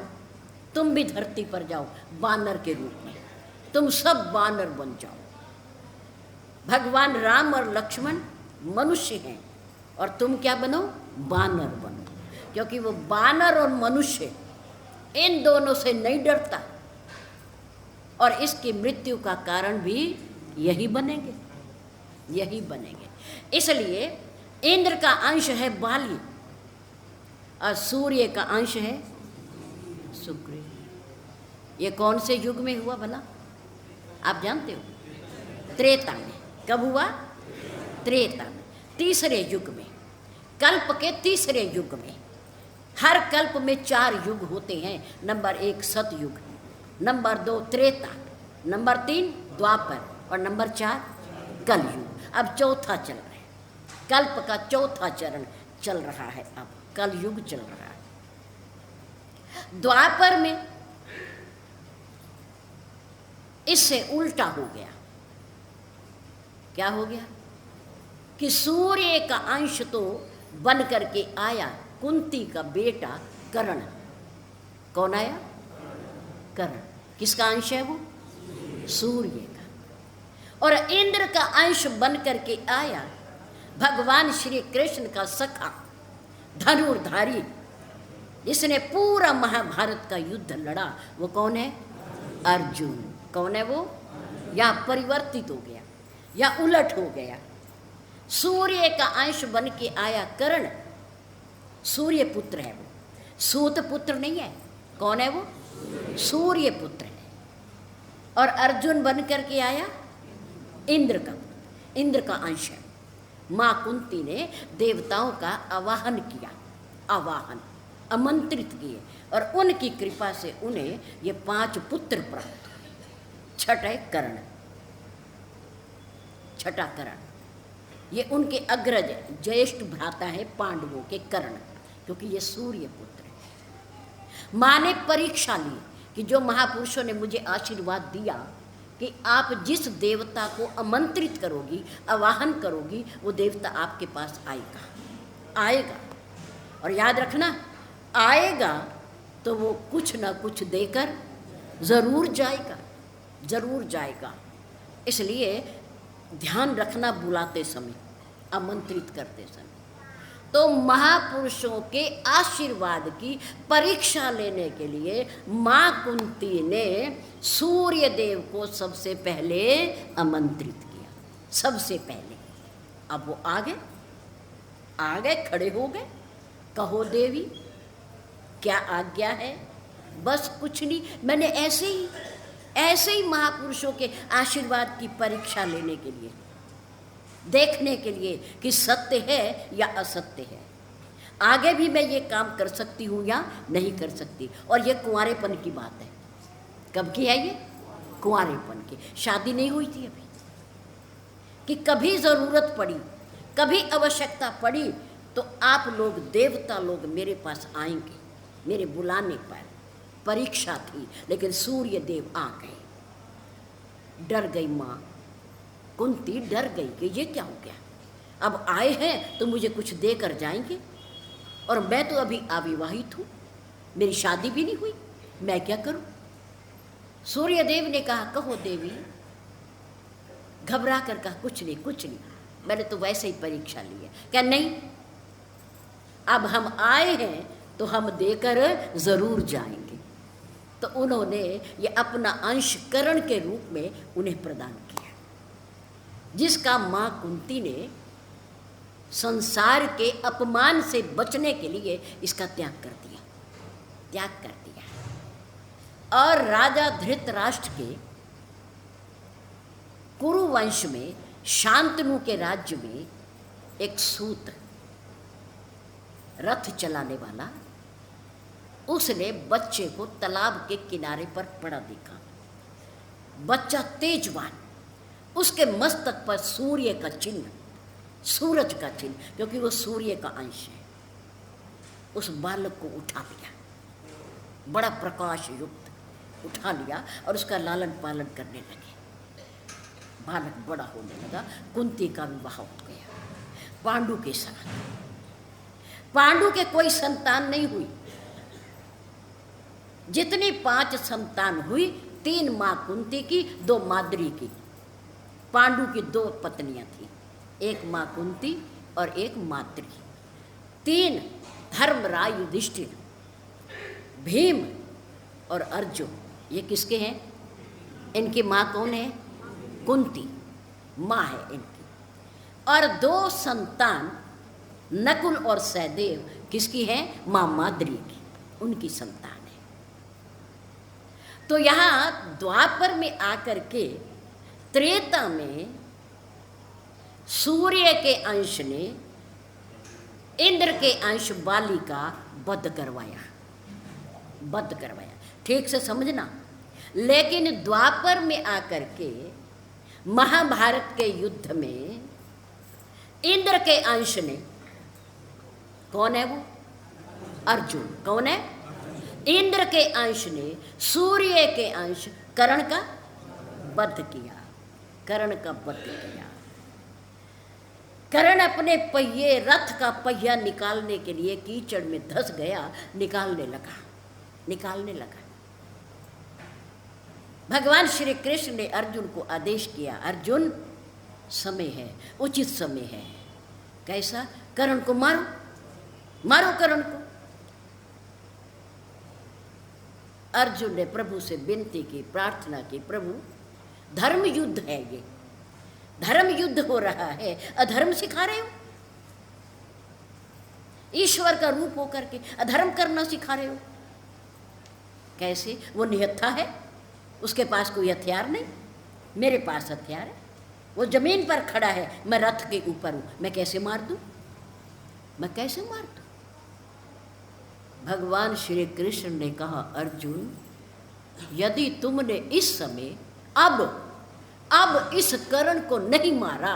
तुम भी धरती पर जाओ बानर के रूप में, तुम सब बानर बन जाओ। भगवान राम और लक्ष्मण मनुष्य हैं और तुम क्या बनो, बानर बनो, क्योंकि वो बानर और मनुष्य इन दोनों से नहीं डरता, और इसकी मृत्यु का कारण भी यही बनेंगे, यही बनेंगे। इसलिए इंद्र का अंश है बाली और सूर्य का अंश है शुक्र। ये कौन से युग में हुआ भला, आप जानते हो? त्रेता में। कब हुआ? त्रेता में, तीसरे युग में, कल्प के तीसरे युग में। हर कल्प में 4 युग होते हैं। नंबर 1 सतयुग, नंबर 2 त्रेता, नंबर 3 द्वापर और नंबर 4 कलयुग। अब चौथा चल रहा है, कल्प का चौथा चरण चल रहा है, अब कलयुग चल रहा है। द्वापर में इससे उल्टा हो गया। क्या हो गया कि सूर्य का अंश तो बन करके आया कुंती का बेटा कर्ण। कौन आया? कर्ण। किसका अंश है वो? सूर्य का। और इंद्र का अंश बन करके आया भगवान श्री कृष्ण का सखा धनुर्धारी, जिसने पूरा महाभारत का युद्ध लड़ा। वो कौन है? अर्जुन। कौन है वो? या परिवर्तित हो गया या उलट हो गया। सूर्य का अंश बन के आया कर्ण, सूर्य पुत्र है वो, सूत पुत्र नहीं है। कौन है वो? सूर्य पुत्र है। और अर्जुन बन करके आया इंद्र का, इंद्र का अंश है। माँ कुंती ने देवताओं का आवाहन किया, आवाहन आमंत्रित किए, और उनकी कृपा से उन्हें ये 5 पुत्र प्राप्त हुए। छठ है कर्ण, छठा कर्ण। ये उनके अग्रज ज्येष्ठ भ्राता है पांडवों के कर्ण, क्योंकि ये सूर्य पुत्र है। माँ ने परीक्षा ली कि जो महापुरुषों ने मुझे आशीर्वाद दिया कि आप जिस देवता को आमंत्रित करोगी, आवाहन करोगी, वो देवता आपके पास आएगा, आएगा। और याद रखना, आएगा तो वो कुछ ना कुछ देकर ज़रूर जाएगा, ज़रूर जाएगा। इसलिए ध्यान रखना बुलाते समय, आमंत्रित करते समय। तो महापुरुषों के आशीर्वाद की परीक्षा लेने के लिए माँ कुंती ने सूर्य देव को सबसे पहले आमंत्रित किया, सबसे पहले। अब वो आ गए, खड़े हो गए। कहो देवी क्या आज्ञा है? बस कुछ नहीं, मैंने ऐसे ही महापुरुषों के आशीर्वाद की परीक्षा लेने के लिए, देखने के लिए कि सत्य है या असत्य है, आगे भी मैं ये काम कर सकती हूँ या नहीं कर सकती। और ये कुंवारेपन की बात है। कब की है ये? कुंवारेपन की। शादी नहीं हुई थी अभी, कि कभी ज़रूरत पड़ी, कभी आवश्यकता पड़ी तो आप लोग, देवता लोग मेरे पास आएंगे, मेरे बुलाने पर। परीक्षा थी, लेकिन सूर्य देव आ गए। डर गई माँ कुंती, डर गई कि ये क्या हो गया, अब आए हैं तो मुझे कुछ देकर जाएंगे, और मैं तो अभी अविवाहित हूँ, मेरी शादी भी नहीं हुई, मैं क्या करूँ? सूर्य देव ने कहा, कहो देवी। घबरा कर कहा, कुछ नहीं, मैंने तो वैसे ही परीक्षा ली है। क्या नहीं, अब हम आए हैं तो हम देकर ज़रूर जाएंगे। तो उन्होंने ये अपना अंश कर्ण के रूप में उन्हें प्रदान किया, जिसका माँ कुंती ने संसार के अपमान से बचने के लिए इसका त्याग कर दिया। और राजा धृतराष्ट्र के कुरु वंश में शांतनु के राज्य में एक सूत रथ चलाने वाला, उसने बच्चे को तालाब के किनारे पर पड़ा देखा। बच्चा तेजवान, उसके मस्तक पर सूर्य का चिन्ह, सूरज का चिन्ह, क्योंकि वो सूर्य का अंश है। उस बालक को उठा लिया, बड़ा प्रकाश युक्त उठा लिया और उसका लालन पालन करने लगे। बालक बड़ा होने लगा, कुंती का विवाह हो गया पांडु के साथ। पांडु के कोई संतान नहीं हुई। जितनी 5 संतान हुई, 3 माँ कुंती की, 2 माद्री की। पांडु की 2 पत्नियां थी, एक माँ कुंती और एक माद्री। 3 धर्मराज, युधिष्ठिर, भीम और अर्जुन। ये किसके हैं? इनकी माँ कौन है? कुंती माँ है इनकी। और 2 संतान नकुल और सहदेव किसकी है? माँ माद्री की, उनकी संतान है। तो यहाँ द्वापर में आकर के त्रेता में सूर्य के अंश ने इंद्र के अंश बाली का वध करवाया, वध करवाया। ठीक से समझना। लेकिन द्वापर में आकर के महाभारत के युद्ध में इंद्र के अंश ने, कौन है वो? अर्जुन। कौन है? इंद्र के अंश ने सूर्य के अंश कर्ण का वध किया, कर्ण का वध किया। कर्ण अपने पहिए, रथ का पहिया निकालने के लिए कीचड़ में धंस गया, निकालने लगा, निकालने लगा। भगवान श्री कृष्ण ने अर्जुन को आदेश किया, अर्जुन समय है, उचित समय है। कैसा? कर्ण को मारो, मारो कर्ण को। अर्जुन ने प्रभु से विनती की, प्रार्थना की, प्रभु धर्म युद्ध है, ये धर्म युद्ध हो रहा है, अधर्म सिखा रहे हो। ईश्वर का रूप होकर के अधर्म करना सिखा रहे हो। कैसे? वो निहत्था है, उसके पास कोई हथियार नहीं, मेरे पास हथियार है। वो जमीन पर खड़ा है, मैं रथ के ऊपर हूं, मैं कैसे मार दूं? मैं कैसे मार दूं? भगवान श्री कृष्ण ने कहा, अर्जुन यदि तुमने इस समय अब इस कर्ण को नहीं मारा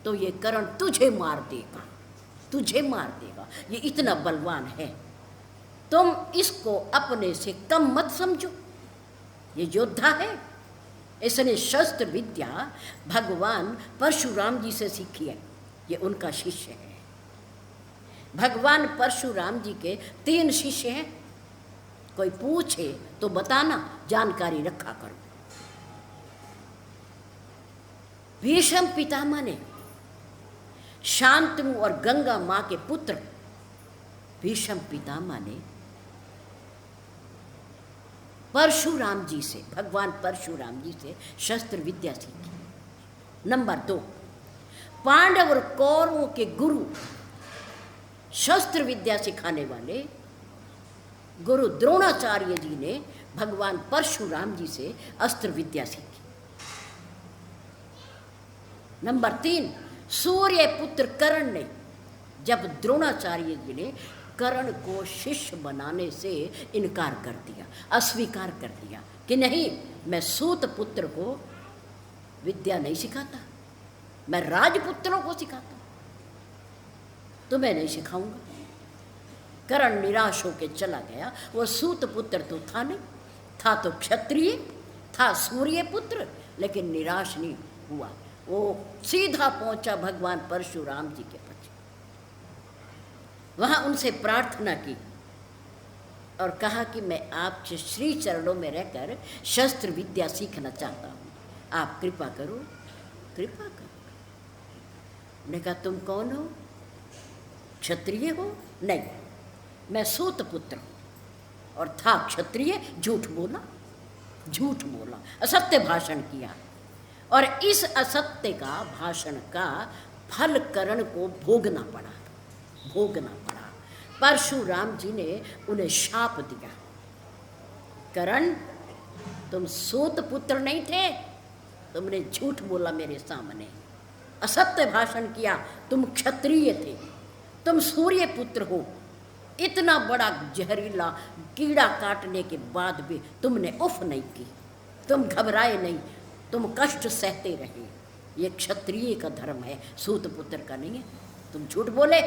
तो ये कर्ण तुझे मार देगा, तुझे मार देगा। ये इतना बलवान है, तुम इसको अपने से कम मत समझो। ये योद्धा है, इसने शस्त्र विद्या भगवान परशुराम जी से सीखी है, ये उनका शिष्य है। भगवान परशुराम जी के 3 शिष्य हैं। कोई पूछे तो बताना, जानकारी रखा करो। भीष्म पितामह ने शांतनु और गंगा मां के पुत्र भीष्म पितामह ने परशुराम जी से, भगवान परशुराम जी से शस्त्र विद्या सीखी। नंबर 2, पांडव और कौरवों के गुरु, शस्त्र विद्या सिखाने वाले गुरु द्रोणाचार्य जी ने भगवान परशुराम जी से अस्त्र विद्या सीखी। नंबर 3, सूर्य पुत्र कर्ण ने, जब द्रोणाचार्य जी ने कर्ण को शिष्य बनाने से इनकार कर दिया, अस्वीकार कर दिया कि नहीं, मैं सूत पुत्र को विद्या नहीं सिखाता, मैं राजपुत्रों को सिखाता, तुम्हें नहीं सिखाऊंगा। कर्ण निराश होकर चला गया। वो सूत पुत्र तो था नहीं, था तो क्षत्रिय, था सूर्य पुत्र, लेकिन निराश नहीं हुआ। वो सीधा पहुंचा भगवान परशुराम जी के पास, वहां उनसे प्रार्थना की और कहा कि मैं आपके श्री चरणों में रहकर शस्त्र विद्या सीखना चाहता हूँ, आप कृपा करो, कृपा करो। उन्होंने कहा, तुम कौन हो? क्षत्रिय हो? नहीं, मैं सूत पुत्र हूँ। और था क्षत्रिय, झूठ बोला, झूठ बोला, असत्य भाषण किया। और इस असत्य का भाषण का फल कर्ण को भोगना पड़ा, भोगना पड़ा। परशुराम जी ने उन्हें शाप दिया, कर्ण तुम सूत पुत्र नहीं थे, तुमने झूठ बोला मेरे सामने, असत्य भाषण किया, तुम क्षत्रिय थे, तुम सूर्य पुत्र हो, इतना बड़ा जहरीला कीड़ा काटने के बाद भी तुमने उफ नहीं की, तुम घबराए नहीं, तुम कष्ट सहते रहे। ये क्षत्रिय का धर्म है, सूत पुत्र का नहीं है। तुम झूठ बोले,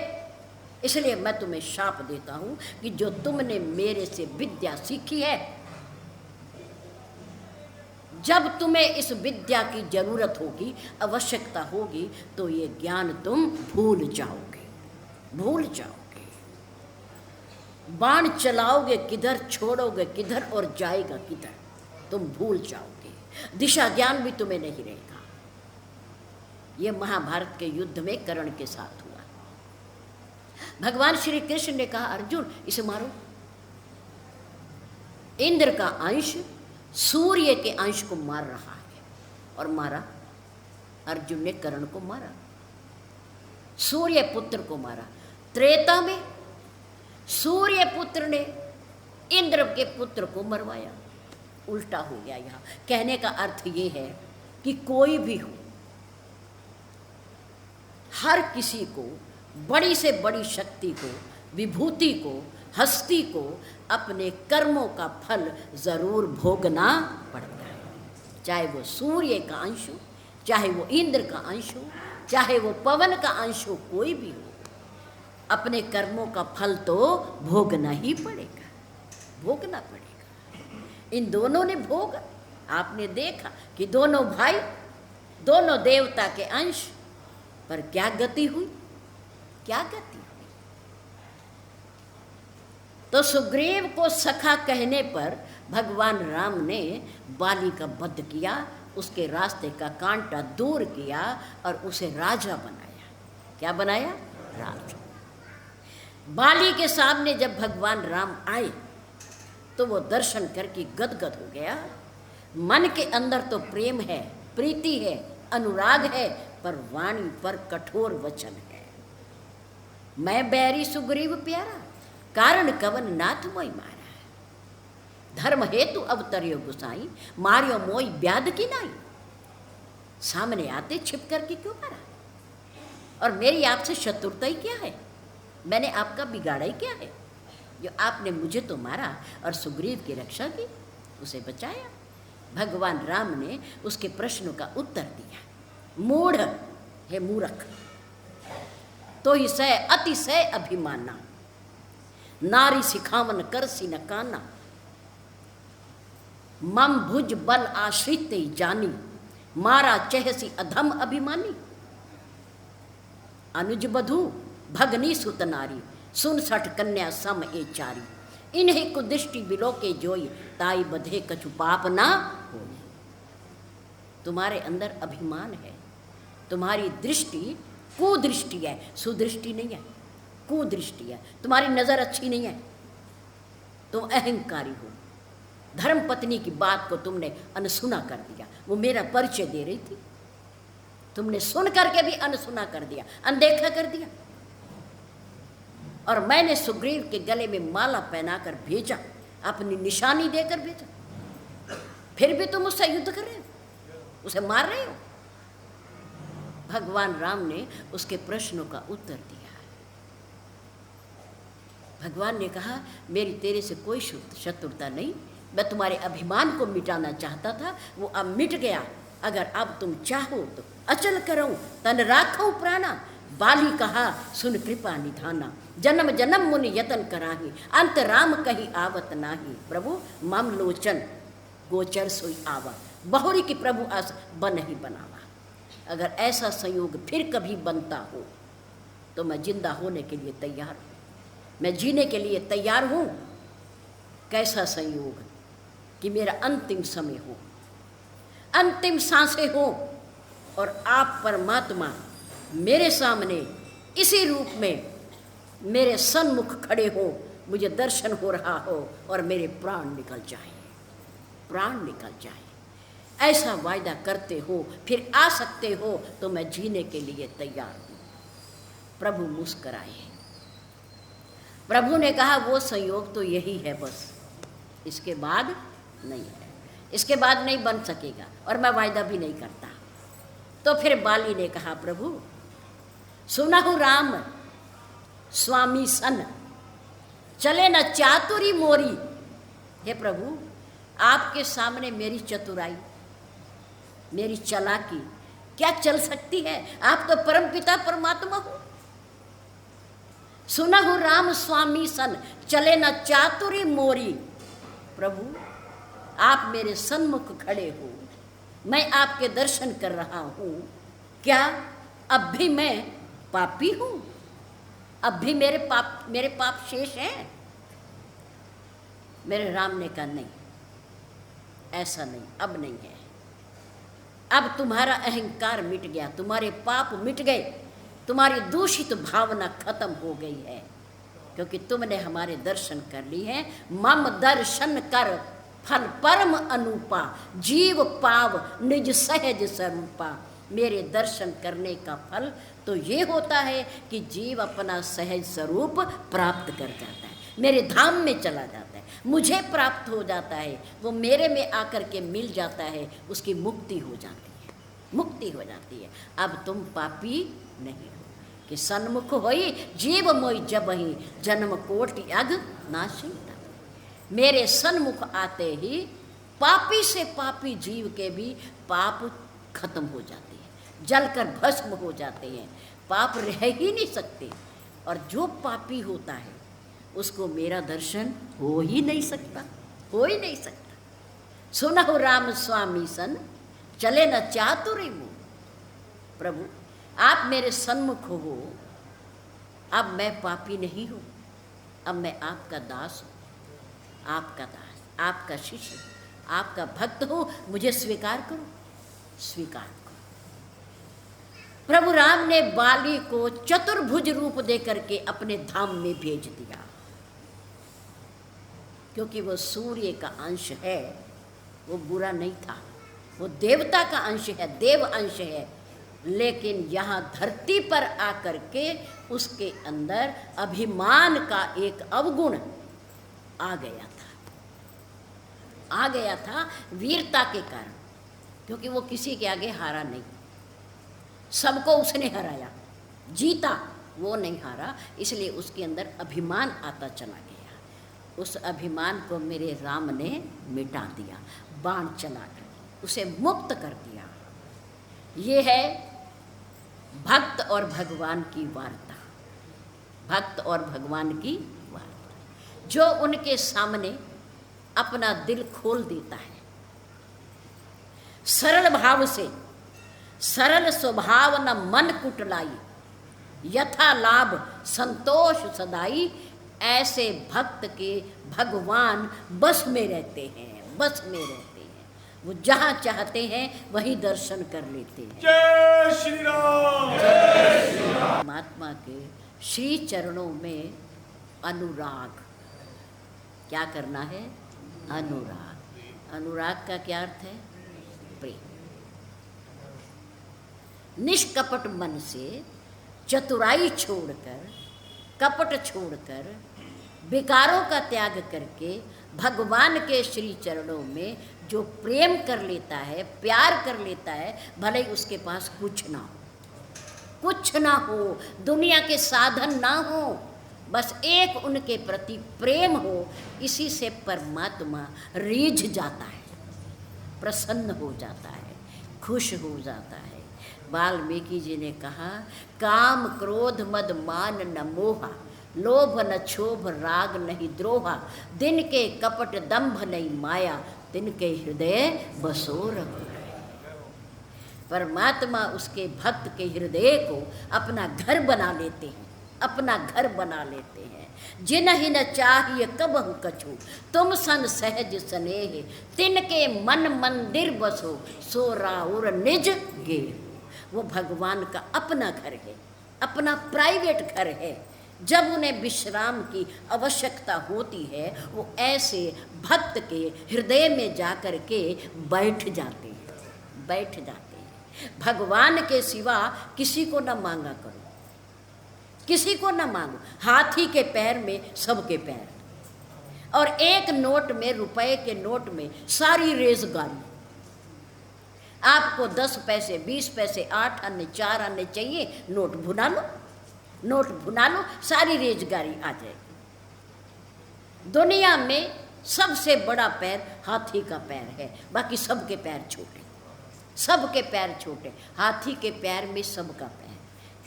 इसलिए मैं तुम्हें शाप देता हूं कि जो तुमने मेरे से विद्या सीखी है, जब तुम्हें इस विद्या की जरूरत होगी, आवश्यकता होगी, तो ये ज्ञान तुम भूल जाओगे, भूल जाओगे। बाण चलाओगे किधर, छोड़ोगे किधर और जाएगा किधर, तुम भूल जाओगे। दिशा ज्ञान भी तुम्हें नहीं रहेगा। ये महाभारत के युद्ध में कर्ण के साथ हुआ। भगवान श्री कृष्ण ने कहा, अर्जुन इसे मारो। इंद्र का अंश सूर्य के अंश को मार रहा है, और मारा। अर्जुन ने कर्ण को मारा, सूर्य पुत्र को मारा। त्रेता में सूर्य पुत्र ने इंद्र के पुत्र को मरवाया। उल्टा हो गया। यहाँ कहने का अर्थ ये है कि कोई भी हो, हर किसी को, बड़ी से बड़ी शक्ति को, विभूति को, हस्ती को अपने कर्मों का फल जरूर भोगना पड़ता है। चाहे वो सूर्य का अंश हो, चाहे वो इंद्र का अंश हो, चाहे वो पवन का अंश हो, कोई भी हो, अपने कर्मों का फल तो भोगना ही पड़ेगा, भोगना पड़ेगा। इन दोनों ने भोगा। आपने देखा कि दोनों भाई, दोनों देवता के अंश, पर क्या गति हुई, क्या गति हुई। तो सुग्रीव को सखा कहने पर भगवान राम ने बाली का वध किया, उसके रास्ते का कांटा दूर किया और उसे राजा बनाया। क्या बनाया? राजा। बाली के सामने जब भगवान राम आए तो वो दर्शन करके गदगद हो गया। मन के अंदर तो प्रेम है, प्रीति है, अनुराग है, पर वाणी पर कठोर वचन है। मैं बैरी सुग्रीव प्यारा, कारण कवन नाथ मोई मारा। धर्म हेतु अवतरियो गुसाई, मारियो मोई ब्याद की नाई। सामने आते छिप करके क्यों मारा? और मेरी आपसे शत्रुता ही क्या है? मैंने आपका बिगाड़ा ही क्या है जो आपने मुझे तो मारा और सुग्रीव की रक्षा की, उसे बचाया। भगवान राम ने उसके प्रश्नों का उत्तर दिया। मूढ़ है, मूर्ख तो ही सह अतिशय अभिमाना, नारी सिखावन कर सी न काना। मम भुज बल आश्रित जानी, मारा चहसी अधम अभिमानी। अनुज बधू भगनी सुत नारी, सुन सठ कन्या सम ए चारी। इन्हें कुदृष्टि बिलो के जोई, ताई बधे कछु पाप ना हो। तुम्हारे अंदर अभिमान है, तुम्हारी दृष्टि कुदृष्टि है, सुदृष्टि नहीं है, कुदृष्टि है। तुम्हारी नजर अच्छी नहीं है, तुम अहंकारी हो। धर्म पत्नी की बात को तुमने अनसुना कर दिया। वो मेरा परिचय दे रही थी, तुमने सुन करके भी अनसुना कर दिया, अनदेखा कर दिया। और मैंने सुग्रीव के गले में माला पहनाकर भेजा, अपनी निशानी देकर भेजा, फिर भी तुम उससे युद्ध कर रहे हो, उसे मार रहे हो। भगवान राम ने उसके प्रश्नों का उत्तर दिया। भगवान ने कहा, मेरी तेरे से कोई शत्रुता नहीं, मैं तुम्हारे अभिमान को मिटाना चाहता था, वो अब मिट गया। अगर अब तुम चाहो तो अचल करूं तन राखो प्राणा। बाली कहा सुन कृपा निधाना, जन्म जन्म मुनि यतन कराही, अंत राम कहीं आवत नाही। प्रभु मम लोचन गोचर सोई आवा, बहुरी की प्रभु आस बन ही बनावा। अगर ऐसा संयोग फिर कभी बनता हो तो मैं जिंदा होने के लिए तैयार हूँ, मैं जीने के लिए तैयार हूँ। कैसा संयोग कि मेरा अंतिम समय हो, अंतिम सांसें हो और आप परमात्मा मेरे सामने इसी रूप में मेरे सन्मुख खड़े हो, मुझे दर्शन हो रहा हो और मेरे प्राण निकल जाए, प्राण निकल जाए। ऐसा वायदा करते हो, फिर आ सकते हो तो मैं जीने के लिए तैयार हूँ। प्रभु मुस्कराए। प्रभु ने कहा वो संयोग तो यही है बस, इसके बाद नहीं है, इसके बाद नहीं बन सकेगा और मैं वायदा भी नहीं करता। तो फिर बाली ने कहा, प्रभु सुनहु राम स्वामी सन, चले न चातुरी मोरी। हे प्रभु, आपके सामने मेरी चतुराई, मेरी चालाकी क्या चल सकती है? आप तो परमपिता परमात्मा हो। सुनहु राम स्वामी सन, चले न चातुरी मोरी। प्रभु, आप मेरे सन्मुख खड़े हो, मैं आपके दर्शन कर रहा हूं, क्या अब भी मैं पापी हूं? अब भी मेरे पाप शेष हैं? मेरे राम ने कहा, नहीं, ऐसा नहीं, अब नहीं है। अब तुम्हारा अहंकार मिट गया, तुम्हारे पाप मिट गए, तुम्हारी दूषित भावना खत्म हो गई है, क्योंकि तुमने हमारे दर्शन कर ली हैं। मम दर्शन कर फल परम अनुपा, जीव पाव निज सहज स्वरूपा। मेरे दर्शन करने का फल तो ये होता है कि जीव अपना सहज स्वरूप प्राप्त कर जाता है, मेरे धाम में चला जाता है, मुझे प्राप्त हो जाता है, वो मेरे में आकर के मिल जाता है, उसकी मुक्ति हो जाती है, मुक्ति हो जाती है। अब तुम पापी नहीं हो कि सन्मुख होई जीव मोई जब ही, जन्म कोटि अग नाशी। मेरे सन्मुख आते ही पापी से पापी जीव के भी पाप खत्म हो जाते हैं, जलकर भस्म हो जाते हैं, पाप रह ही नहीं सकते। और जो पापी होता है उसको मेरा दर्शन हो ही नहीं सकता, हो ही नहीं सकता। सुनहु राम स्वामी सन, चले न चातुरी मुँह। प्रभु, आप मेरे सन्मुख हो, अब मैं पापी नहीं हूँ, अब मैं आपका दास हूँ, आपका दास, आपका शिष्य, आपका भक्त हूँ, मुझे स्वीकार करो, स्वीकार करो। प्रभु राम ने बाली को चतुर्भुज रूप दे करके अपने धाम में भेज दिया, क्योंकि वो सूर्य का अंश है, वो बुरा नहीं था, वो देवता का अंश है, देव अंश है, लेकिन यहाँ धरती पर आकर के उसके अंदर अभिमान का एक अवगुण आ गया था, आ गया था वीरता के कारण, क्योंकि वो किसी के आगे हारा नहीं, सबको उसने हराया, जीता, वो नहीं हारा, इसलिए उसके अंदर अभिमान आता चला गया। उस अभिमान को मेरे राम ने मिटा दिया, बाण चलाकर उसे मुक्त कर दिया। ये है भक्त और भगवान की वार्ता, भक्त और भगवान की वार्ता, जो उनके सामने अपना दिल खोल देता है, सरल भाव से, सरल स्वभाव न मन कुटलाई, यथा लाभ संतोष सदाई। ऐसे भक्त के भगवान बस में रहते हैं, बस में रहते हैं, वो जहाँ चाहते हैं वहीं दर्शन कर लेते हैं। जय श्री राम, जय श्री राम। परमात्मा के श्री चरणों में अनुराग, क्या करना है? अनुराग। अनुराग का क्या अर्थ है? प्रेम। निष्कपट मन से चतुराई छोड़कर, कपट छोड़कर, विकारों का त्याग करके भगवान के श्री चरणों में जो प्रेम कर लेता है, प्यार कर लेता है, भले ही उसके पास कुछ ना हो, कुछ ना हो, दुनिया के साधन ना हो, बस एक उनके प्रति प्रेम हो, इसी से परमात्मा रीझ जाता है, प्रसन्न हो जाता है, खुश हो जाता है। वाल्मीकि जी ने कहा, काम क्रोध मद मान न मोहा, लोभ न क्षोभ राग नहीं द्रोहा, दिन के कपट दंभ नहीं माया, दिन के हृदय बसो रघुराया। परमात्मा उसके भक्त के हृदय को अपना घर बना लेते हैं, अपना घर बना लेते हैं। जिनहि न चाहिए कबहु कछु, तुम सन सहज स्नेह, तिनके मन मंदिर बसो, सो राउर निज गेह। वो भगवान का अपना घर है, अपना प्राइवेट घर है। जब उन्हें विश्राम की आवश्यकता होती है, वो ऐसे भक्त के हृदय में जाकर के बैठ जाते हैं, बैठ जाते हैं। भगवान के सिवा किसी को न मांगा करो, किसी को न मांगो। हाथी के पैर में सबके पैर, और एक नोट में, रुपए के नोट में सारी रेजगारी। आपको 10 पैसे, 20 पैसे, 8 आने, 4 आने चाहिए, नोट भुना लो, नोट भुना लो, सारी रोजगारी आ जाएगी। दुनिया में सबसे बड़ा पैर हाथी का पैर है, बाकी सबके पैर छोटे, सबके पैर छोटे। हाथी के पैर में सबका पैर।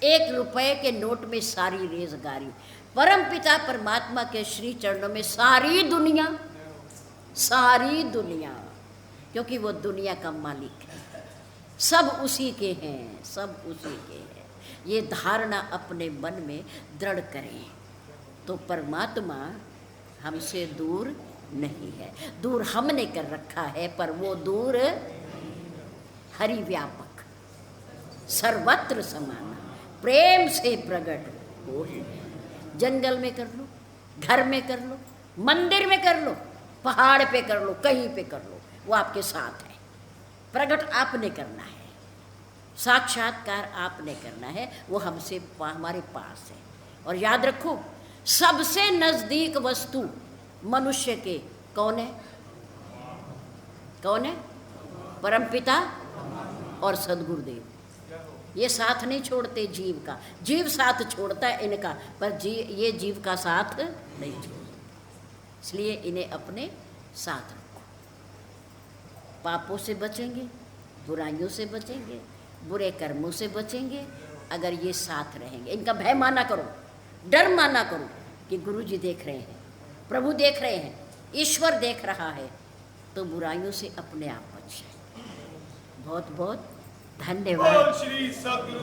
1 रुपए के नोट में सारी रोजगारी। परम पिता परमात्मा के श्री चरणों में सारी दुनिया, सारी दुनिया, क्योंकि वो दुनिया का मालिक है, सब उसी के हैं, सब उसी के हैं। ये धारणा अपने मन में दृढ़ करें तो परमात्मा हमसे दूर नहीं है। दूर हमने कर रखा है, पर वो दूर हरि व्यापक, सर्वत्र समाना, प्रेम से प्रकट हो ही है। जंगल में कर लो, घर में कर लो, मंदिर में कर लो, पहाड़ पे कर लो, कहीं पे कर लो, वो आपके साथ है। प्रकट आपने करना है, साक्षात्कार आपने करना है, वो हमसे हमारे पास है। और याद रखो, सबसे नजदीक वस्तु मनुष्य के कौन है? कौन है? परमपिता और सद्गुरुदेव। ये साथ नहीं छोड़ते जीव का, जीव साथ छोड़ता है इनका, पर ये जीव का साथ नहीं छोड़ते, इसलिए इन्हें अपने साथ रखो। पापों से बचेंगे, बुराइयों से बचेंगे, बुरे कर्मों से बचेंगे अगर ये साथ रहेंगे। इनका भय माना करो, डर माना करो कि गुरु जी देख रहे हैं, प्रभु देख रहे हैं, ईश्वर देख रहा है, तो बुराइयों से अपने आप बच जाए। बहुत बहुत धन्यवाद। श्री सद्गुरु।